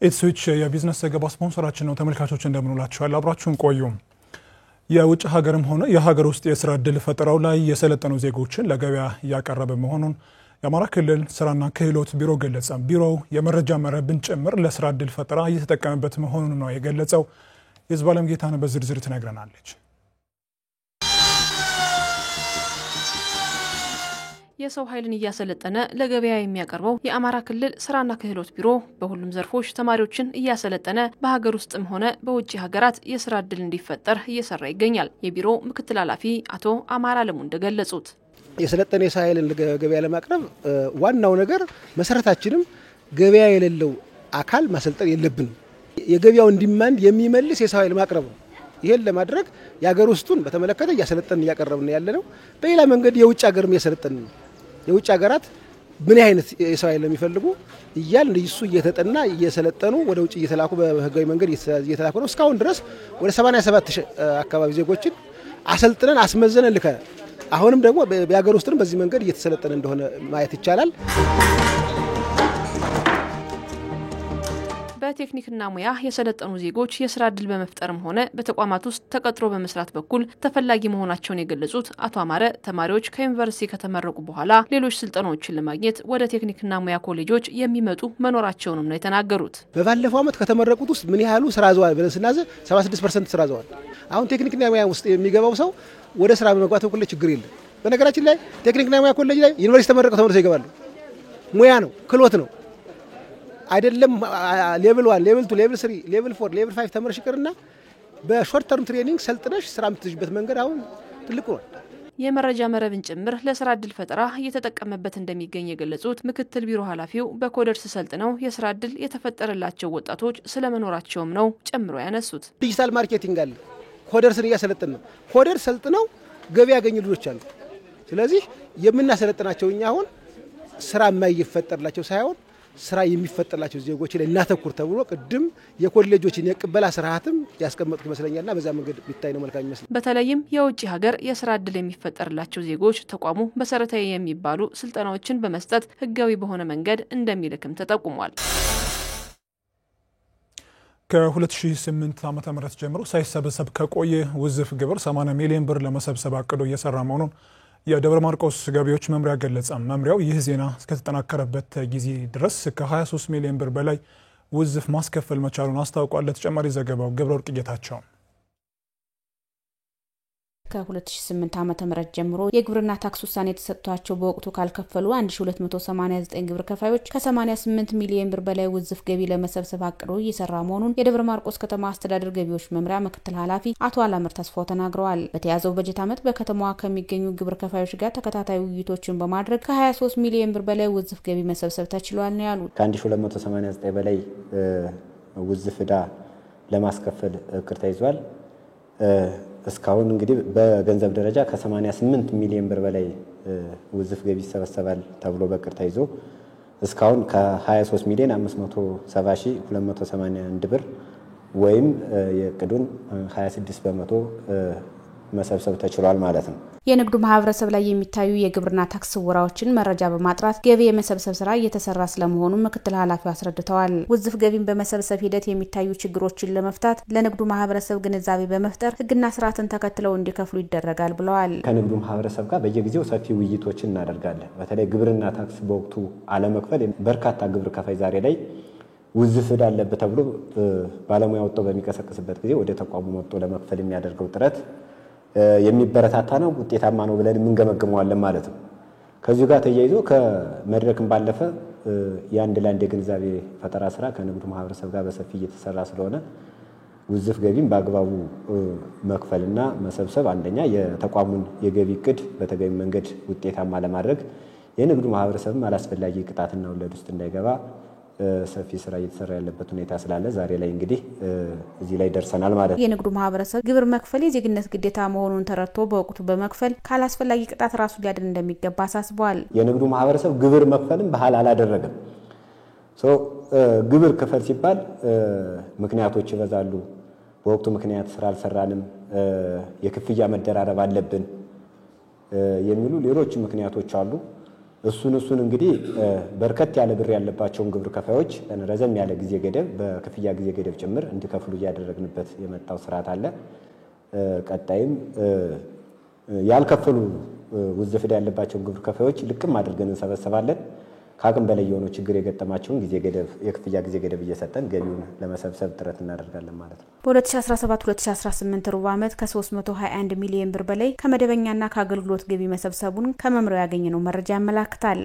ኢትስዊች የቢዝነስ ዘገባ ስፖንሰራችን ነው። ተመልካቾች እንደምንላችኋል አብራችሁን ቆዩ። የውጭ ሀገርም ሆነ የሀገር ውስጥ የስራ ዕድል ፈጠራው ላይ የሰለጠኑ ዜጎችን ለገበያ ያቀረበ መሆኑን የአማራ ክልል ስራና ክህሎት ቢሮ ገለጸ። ቢሮው የመረጃ መረብን ጭምር ለስራ ዕድል ፈጠራ እየተጠቀመበት መሆኑን ነው የገለጸው። የዝባለም ጌታነ በዝርዝር ትነግረናለች። የሰው ኃይልን እያሰለጠነ ለገበያ የሚያቀርበው የአማራ ክልል ስራና ክህሎት ቢሮ በሁሉም ዘርፎች ተማሪዎችን እያሰለጠነ በሀገር ውስጥም ሆነ በውጭ ሀገራት የስራ ዕድል እንዲፈጠር እየሰራ ይገኛል። የቢሮ ምክትል ኃላፊ አቶ አማራ ለሙ እንደገለጹት የሰለጠነ የሰው ኃይልን ለገበያ ለማቅረብ ዋናው ነገር መሰረታችንም ገበያ የሌለው አካል ማሰልጠን የለብንም። የገበያውን ዲማንድ የሚመልስ የሰው ኃይል ማቅረብ ነው። ይሄን ለማድረግ የሀገር ውስጡን በተመለከተ እያሰለጠን እያቀረብን ያለነው፣ በሌላ መንገድ የውጭ ሀገርም እያሰለጠን ነው። የውጭ ሀገራት ምን አይነት የሰው ኃይል የሚፈልጉ እያልን እሱ እየተጠና እየሰለጠኑ ወደ ውጭ እየተላኩ በህጋዊ መንገድ እየተላኩ ነው። እስካሁን ድረስ ወደ 87 አካባቢ ዜጎችን አሰልጥነን አስመዘነን ልከናል። አሁንም ደግሞ በሀገር ውስጥም በዚህ መንገድ እየተሰለጠነ እንደሆነ ማየት ይቻላል። በቴክኒክና ሙያ የሰለጠኑ ዜጎች የስራ ዕድል በመፍጠርም ሆነ በተቋማት ውስጥ ተቀጥሮ በመስራት በኩል ተፈላጊ መሆናቸውን የገለጹት አቶ አማረ ተማሪዎች ከዩኒቨርሲቲ ከተመረቁ በኋላ ሌሎች ስልጠናዎችን ለማግኘት ወደ ቴክኒክና ሙያ ኮሌጆች የሚመጡ መኖራቸውንም ነው የተናገሩት። በባለፈው ዓመት ከተመረቁት ውስጥ ምን ያህሉ ስራ ዘዋል ብለን ስናዘ 76% ስራ ዘዋል። አሁን ቴክኒክና ሙያ ውስጥ የሚገባው ሰው ወደ ስራ በመግባት በኩል ችግር የለም። በነገራችን ላይ ቴክኒክና ሙያ ኮሌጅ ላይ ዩኒቨርሲቲ ተመረቀው ተመርሰው ይገባሉ። ሙያ ነው፣ ክህሎት ነው አይደለም። ሌቭል 1 ሌቭል 2 ሌቭል 3 ሌቭል 4 ሌቭል 5 ተመርሽ ይቀርና በሾርት ተርም ትሬኒንግ ሰልጥነሽ ስራ የምትይዝበት መንገድ አሁን ትልቅ ነው። የመረጃ መረብን ጭምር ለስራ ዕድል ፈጠራ እየተጠቀመበት እንደሚገኝ የገለጹት ምክትል ቢሮ ኃላፊው በኮደርስ ሰልጥነው የስራ ዕድል የተፈጠረላቸው ወጣቶች ስለመኖራቸውም ነው ጨምሮ ያነሱት። ዲጂታል ማርኬቲንግ አለ፣ ኮደርስን እያሰለጠን ነው። ኮደርስ ሰልጥነው ገበያ ያገኙ ልጆች አሉ። ስለዚህ የምናሰለጥናቸው እኛ አሁን ስራ የማይፈጠርላቸው ሳይሆን ስራ የሚፈጠርላቸው ዜጎች ላይ እናተኩር ተብሎ ቅድም የኮሌጆችን የቅበላ ስርዓትም ያስቀመጡት ይመስለኛልና በዛ መንገድ ቢታይ ነው መልካም ይመስል። በተለይም የውጭ ሀገር የስራ ዕድል የሚፈጠርላቸው ዜጎች ተቋሙ መሰረታዊ የሚባሉ ስልጠናዎችን በመስጠት ህጋዊ በሆነ መንገድ እንደሚልክም ተጠቁሟል። ከ2008 ዓ.ም ጀምሮ ሳይሰበሰብ ከቆየ ውዝፍ ግብር 80 ሚሊዮን ብር ለመሰብሰብ አቅዶ እየሰራ መሆኑን የደብረ ማርቆስ ገቢዎች መምሪያ ገለጸ። መምሪያው ይህ ዜና እስከተጠናከረበት ጊዜ ድረስ ከ23 ሚሊዮን ብር በላይ ውዝፍ ማስከፈል መቻሉን አስታውቋል። ለተጨማሪ ዘገባው ገብረወርቅ ጌታቸው። ከ2008 ዓ.ም ጀምሮ የግብርና ታክስ ውሳኔ ተሰጥቷቸው በወቅቱ ካልከፈሉ 1289 ግብር ከፋዮች ከ88 ሚሊዮን ብር በላይ ውዝፍ ገቢ ለመሰብሰብ አቅዶ እየሰራ መሆኑን የደብረ ማርቆስ ከተማ አስተዳደር ገቢዎች መምሪያ ምክትል ኃላፊ አቶ አላምር ተስፋው ተናግረዋል። በተያዘው በጀት ዓመት በከተማዋ ከሚገኙ ግብር ከፋዮች ጋር ተከታታይ ውይይቶችን በማድረግ ከ23 ሚሊዮን ብር በላይ ውዝፍ ገቢ መሰብሰብ ተችሏል ነው ያሉት። ከ1289 በላይ ውዝፍ ዕዳ ለማስከፈል እቅድ ተይዟል። እስካሁን እንግዲህ በገንዘብ ደረጃ ከ88 ሚሊዮን ብር በላይ ውዝፍ ገቢ ይሰበሰባል ተብሎ በቅር ተይዞ እስካሁን ከ23 ሚሊዮን 570,281 ብር ወይም የቅዱን 26% መሰብሰብ ተችሏል ማለት ነው። የንግዱ ማህበረሰብ ላይ የሚታዩ የግብርና ታክስ ወራዎችን መረጃ በማጥራት ገቢ የመሰብሰብ ስራ እየተሰራ ስለመሆኑ ምክትል ኃላፊው አስረድተዋል። ውዝፍ ገቢን በመሰብሰብ ሂደት የሚታዩ ችግሮችን ለመፍታት ለንግዱ ማህበረሰብ ግንዛቤ በመፍጠር ህግና ስርዓትን ተከትለው እንዲከፍሉ ይደረጋል ብለዋል። ከንግዱ ማህበረሰብ ጋር በየጊዜው ሰፊ ውይይቶችን እናደርጋለን። በተለይ ግብርና ታክስ በወቅቱ አለመክፈል በርካታ ግብር ከፋይ ዛሬ ላይ ውዝፍ ዕዳ አለበት ተብሎ ባለሙያ ወጥቶ በሚቀሰቅስበት ጊዜ ወደ ተቋሙ መጥቶ ለመክፈል የሚያደርገው ጥረት የሚበረታታ ነው፣ ውጤታማ ነው ብለን የምንገመግመዋለን ማለት ነው። ከዚሁ ጋር ተያይዞ ከመድረክም ባለፈ የአንድ ለአንድ የግንዛቤ ፈጠራ ስራ ከንግዱ ማህበረሰብ ጋር በሰፊ እየተሰራ ስለሆነ ውዝፍ ገቢን በአግባቡ መክፈልና መሰብሰብ አንደኛ የተቋሙን የገቢ እቅድ በተገቢ መንገድ ውጤታማ ለማድረግ የንግዱ ማህበረሰብም አላስፈላጊ ቅጣትና ወለድ ውስጥ እንዳይገባ ሰፊ ስራ እየተሰራ ያለበት ሁኔታ ስላለ ዛሬ ላይ እንግዲህ እዚህ ላይ ደርሰናል ማለት ነው። የንግዱ ማህበረሰብ ግብር መክፈል የዜግነት ግዴታ መሆኑን ተረድቶ በወቅቱ በመክፈል ካላስፈላጊ ቅጣት ራሱ ሊያድን እንደሚገባ አሳስበዋል። የንግዱ ማህበረሰብ ግብር መክፈልም ባህል አላደረገም። ግብር ክፈል ሲባል ምክንያቶች ይበዛሉ። በወቅቱ ምክንያት ስራ አልሰራንም፣ የክፍያ መደራረብ አለብን የሚሉ ሌሎች ምክንያቶች አሉ። እሱን እንግዲህ በርከት ያለ ብር ያለባቸውን ግብር ከፋዮች ረዘም ያለ ጊዜ ገደብ በክፍያ ጊዜ ገደብ ጭምር እንዲከፍሉ እያደረግንበት የመጣው ስርዓት አለ። ቀጣይም ያልከፈሉ ውዝፍ ዕዳ ያለባቸውን ግብር ከፋዮች ልቅም አድርገን እንሰበሰባለን። ከአቅም በላይ የሆነው ችግር የገጠማቸውን የክፍያ ጊዜ ገደብ እየሰጠን ገቢውን ለመሰብሰብ ጥረት እናደርጋለን ማለት ነው። በ2017-2018 ሩብ ዓመት ከ321 ሚሊዮን ብር በላይ ከመደበኛና ከአገልግሎት ገቢ መሰብሰቡን ከመምሪያው ያገኘነው መረጃ ያመላክታል።